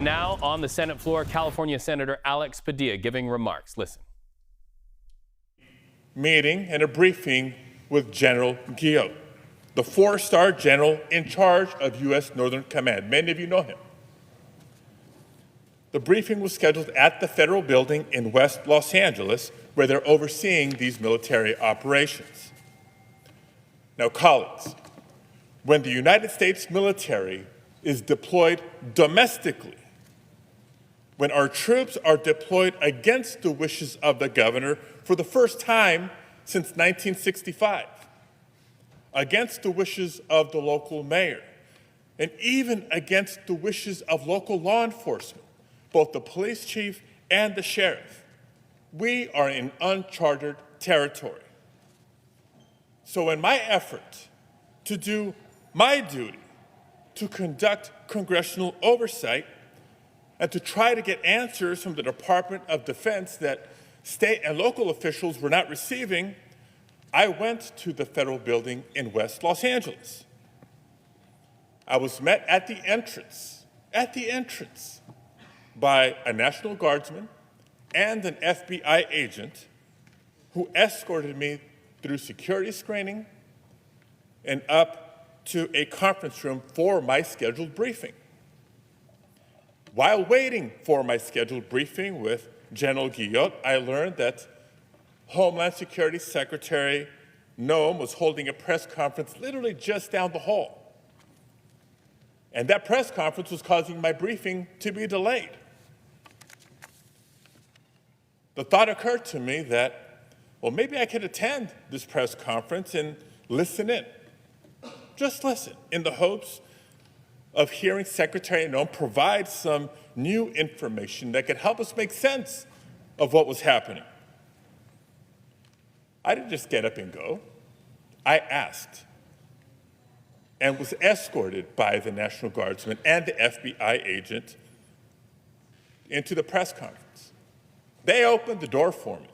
Now on the Senate floor, California Senator Alex Padilla giving remarks. Listen. Meeting and a briefing with General Guillot, the four-star general in charge of U.S. Northern Command. Many of you know him. The briefing was scheduled at the federal building in West Los Angeles, where they're overseeing these military operations. Now, colleagues, when the United States military is deployed domestically, when our troops are deployed against the wishes of the governor for the first time since 1965, against the wishes of the local mayor, and even against the wishes of local law enforcement, both the police chief and the sheriff, we are in uncharted territory. So in my effort to do my duty to conduct congressional oversight and to try to get answers from the Department of Defense that state and local officials were not receiving, I went to the federal building in West Los Angeles. I was met at the entrance, by a National Guardsman and an FBI agent who escorted me through security screening and up to a conference room for my scheduled briefing. While waiting for my scheduled briefing with General Guillot, I learned that Homeland Security Secretary Noem was holding a press conference literally just down the hall. And that press conference was causing my briefing to be delayed. The thought occurred to me that, well, maybe I could attend this press conference and listen in. Just listen, in the hopes of hearing Secretary Noem provide some new information that could help us make sense of what was happening. I didn't just get up and go. I asked and was escorted by the National Guardsman and the FBI agent into the press conference. They opened the door for me.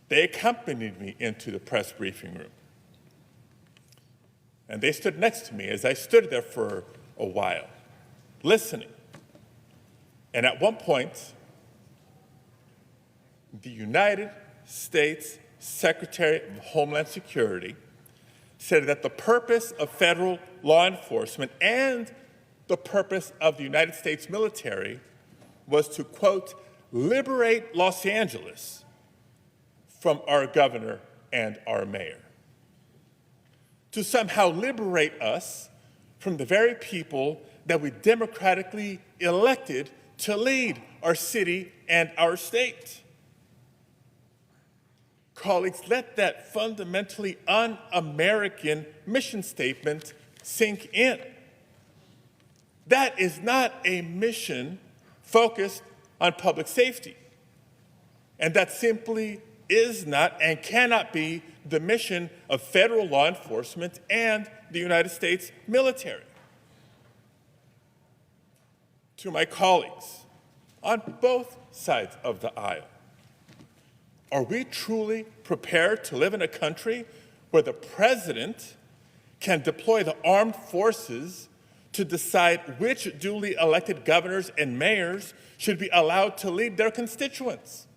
They accompanied me into the press briefing room. And they stood next to me as I stood there for a while, listening. And at one point, the United States Secretary of Homeland Security said that the purpose of federal law enforcement and the purpose of the United States military was to, quote, liberate Los Angeles from our governor and our mayor, to somehow liberate us from the very people that we democratically elected to lead our city and our state. Colleagues, let that fundamentally un-American mission statement sink in. That is not a mission focused on public safety. And that simply is not and cannot be the mission of federal law enforcement and the United States military. To my colleagues on both sides of the aisle, are we truly prepared to live in a country where the president can deploy the armed forces to decide which duly elected governors and mayors should be allowed to lead their constituents?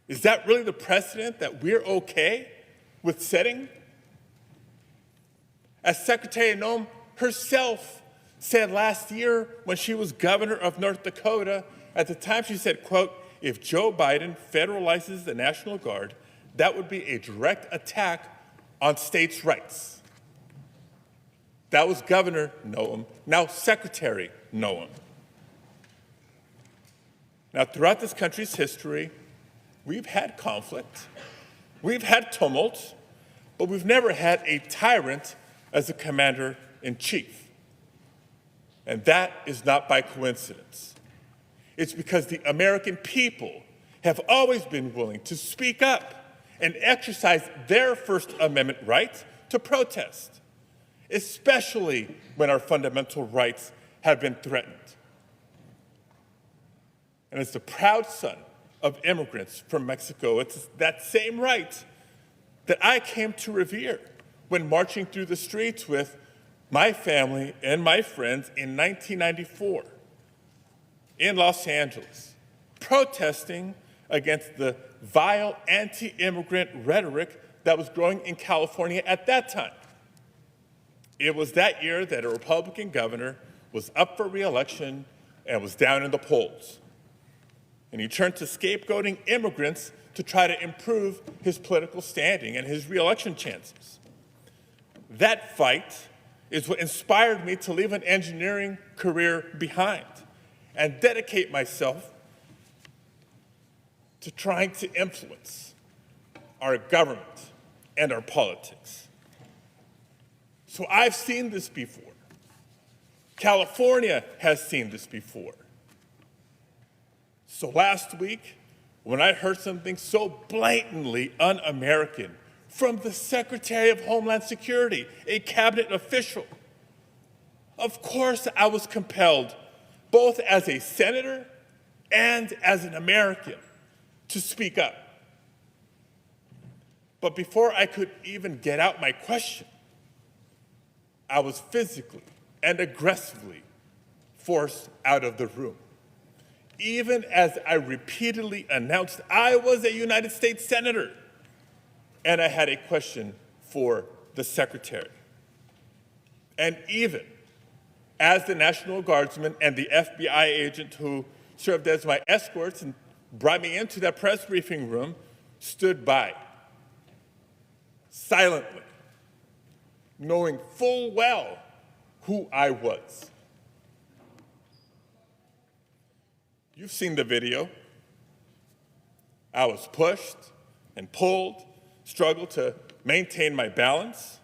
Is that really the precedent that we're okay with setting? As Secretary Noem herself said last year when she was governor of North Dakota, at the time she said, quote, if Joe Biden federalizes the National Guard, that would be a direct attack on states' rights. That was Governor Noem, now Secretary Noem. Now, throughout this country's history, we've had conflict, we've had tumult, but we've never had a tyrant as a commander-in-chief. And that is not by coincidence. It's because the American people have always been willing to speak up and exercise their First Amendment right to protest, especially when our fundamental rights have been threatened. And as the proud son of immigrants from Mexico, it's that same right that I came to revere when marching through the streets with my family and my friends in 1994 in Los Angeles, protesting against the vile anti-immigrant rhetoric that was growing in California at that time. It was that year that a Republican governor was up for re-election and was down in the polls. And he turned to scapegoating immigrants to try to improve his political standing and his re-election chances. That fight is what inspired me to leave an engineering career behind and dedicate myself to trying to influence our government and our politics. So I've seen this before. California has seen this before. So last week, when I heard something so blatantly un-American from the Secretary of Homeland Security, a cabinet official, of course I was compelled, both as a senator and as an American, to speak up. But before I could even get out my question, I was physically and aggressively forced out of the room, even as I repeatedly announced I was a United States Senator and I had a question for the Secretary. And even as the National Guardsman and the FBI agent who served as my escorts and brought me into that press briefing room stood by, silently, knowing full well who I was. You've seen the video. I was pushed and pulled, struggled to maintain my balance.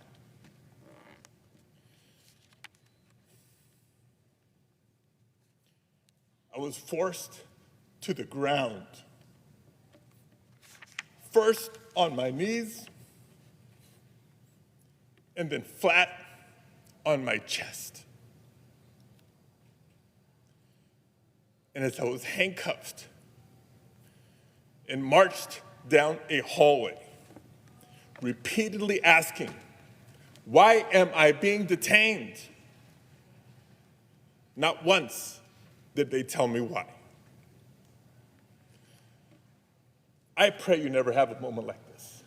I was forced to the ground, first on my knees, and then flat on my chest. And as I was handcuffed and marched down a hallway, repeatedly asking, why am I being detained? Not once did they tell me why. I pray you never have a moment like this.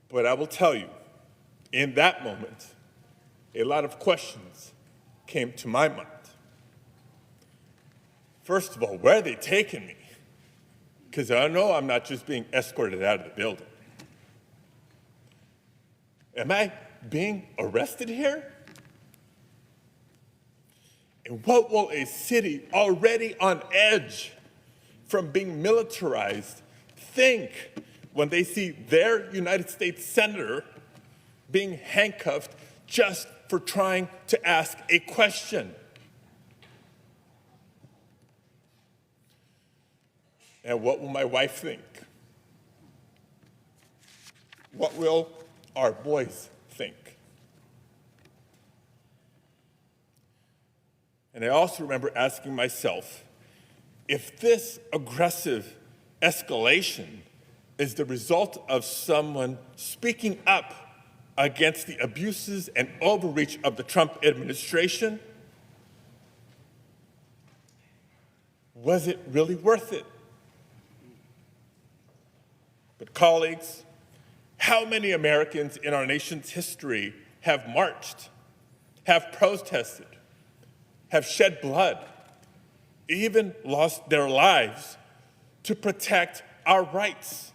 But I will tell you, in that moment, a lot of questions came to my mind. First of all, where are they taking me? Because I know I'm not just being escorted out of the building. Am I being arrested here? And what will a city already on edge from being militarized think when they see their United States Senator being handcuffed just for trying to ask a question? And what will my wife think? What will our boys think? And I also remember asking myself, if this aggressive escalation is the result of someone speaking up against the abuses and overreach of the Trump administration, was it really worth it? But colleagues, how many Americans in our nation's history have marched, have protested, have shed blood, even lost their lives to protect our rights?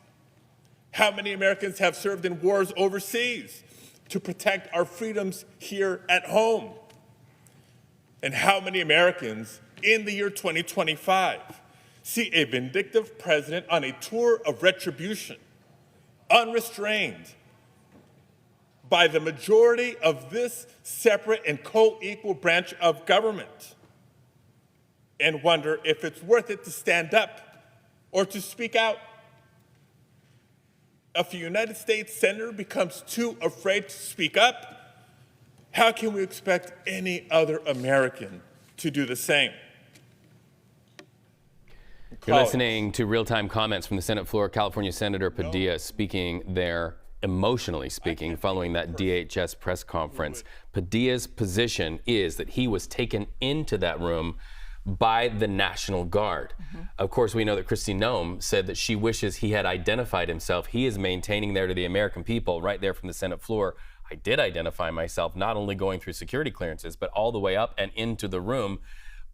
How many Americans have served in wars overseas to protect our freedoms here at home? And how many Americans in the year 2025 see a vindictive president on a tour of retribution, unrestrained by the majority of this separate and co-equal branch of government, and wonder if it's worth it to stand up or to speak out? If a United States senator becomes too afraid to speak up, how can we expect any other American to do the same? You're listening to real-time comments from the Senate floor. California Senator Padilla speaking there emotionally speaking, following that DHS press conference. Padilla's position is that he was taken into that room by the National Guard. Of course, we know that Kristi Noem said that she wishes he had identified himself. He is maintaining there to the American people, right there from the Senate floor, I did identify myself, not only going through security clearances, but all the way up and into the room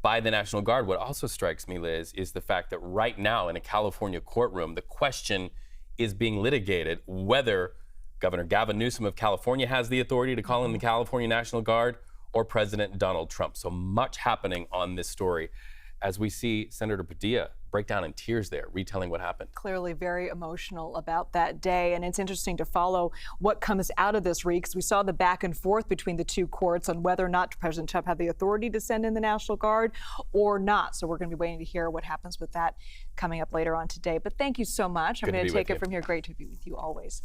by the National Guard. What also strikes me, Liz, is the fact that right now in a California courtroom, the question is being litigated whether Governor Gavin Newsom of California has the authority to call in the California National Guard or President Donald Trump. So much happening on this story as we see Senator Padilla break down in tears there, retelling what happened. Clearly very emotional about that day. And it's interesting to follow what comes out of this, Reek, because we saw the back and forth between the two courts on whether or not President Trump had the authority to send in the National Guard or not. So we're going to be waiting to hear what happens with that coming up later on today. But thank you so much. I'm going to take it from here. Great to be with you always.